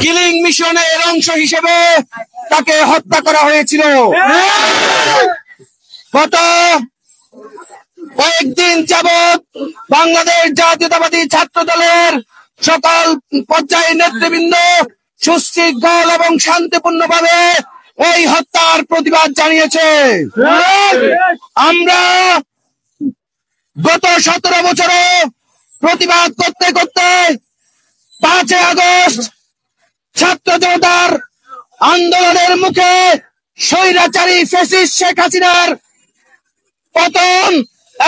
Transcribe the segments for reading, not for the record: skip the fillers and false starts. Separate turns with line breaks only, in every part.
Killing মিশনের অংশ হিসেবে তাকে হত্যা করা হয়েছিল। গত কয়েকদিন যাবৎ বাংলাদেশ জাতীয়তাবাদী ছাত্র দলের সকল পর্যায়ের নেতৃবৃন্দ সুশৃঙ্খল এবং শান্তিপূর্ণভাবে এই হত্যার প্রতিবাদ জানিয়েছে। আমরা গত 17 বছরে প্রতিবাদ করতে করতে 5 আগস্ট ছাত্র জনতার আন্দোলনের মুখে স্বৈরাচারী ফ্যাসিস্ট শেখ হাসিনার পতন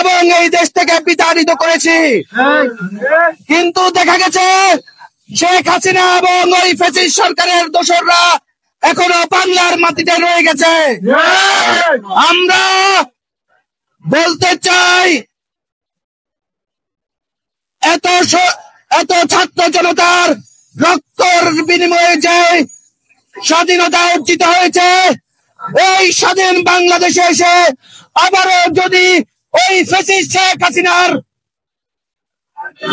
এবং এই দেশ থেকে বিতাড়িত করেছি। কিন্তু দেখা গেছে শেখ হাসিনা এবং ওই ফ্যাসিস্ট সরকারের দোসররা এখনো বাংলার মাটিতে রয়ে গেছে। আমরা বলতে চাই, এত ছাত্র জনতার রক্তের বিনিময়ে যে স্বাধীনতা অর্জিত হয়েছে, এই স্বাধীন বাংলাদেশে এসে আবারও যদি ওই ফ্যাসিস্ট শেখ হাসিনার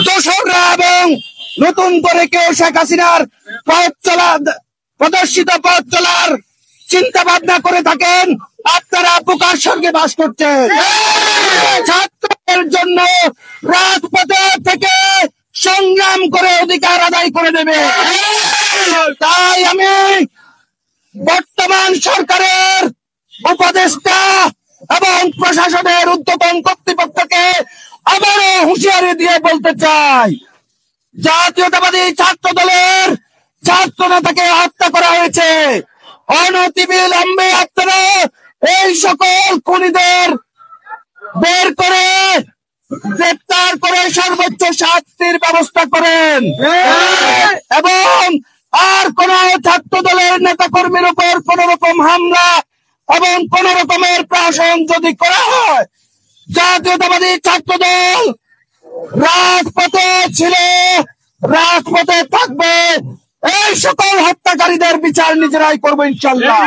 দোসররা এবং নতুন করে কেউ শেখ হাসিনার প্রদর্শিত পথ চলার চিন্তা ভাবনা করে থাকেন, আপনারা বোকার সঙ্গে বাস করছেন। ছাত্রদের জন্য রাজপথে থেকে সংগ্রাম করে অধিকার আদায় করে দেবে। তাই আমি বর্তমান সরকারের উপদেষ্টা এবং প্রশাসনের ঊর্ধ্বতন কর্তৃপক্ষকে আবারও হুঁশিয়ারি দিয়ে বলতে চাই, জাতীয়তাবাদী ছাত্র দলের ছাত্র নেতাকে হত্যা করা হয়েছে। অনতিবিলম্বে আপনারা এই সকল খুনিদের বের করে গ্রেপ্তার করে সর্বোচ্চ শাস্তির ব্যবস্থা করেন এবং আর কোন ছাত্র দলের নেতা কর্মীর উপর কোন রকম হামলা এবং কোন রকমের প্রহসন যদি করা হয়, জাতীয়তাবাদী ছাত্র দল রাজপথে ছিল, রাজপথে থাকবে। এই সকল হত্যাকারীদের বিচার নিজেরাই করবো ইনশাল্লাহ।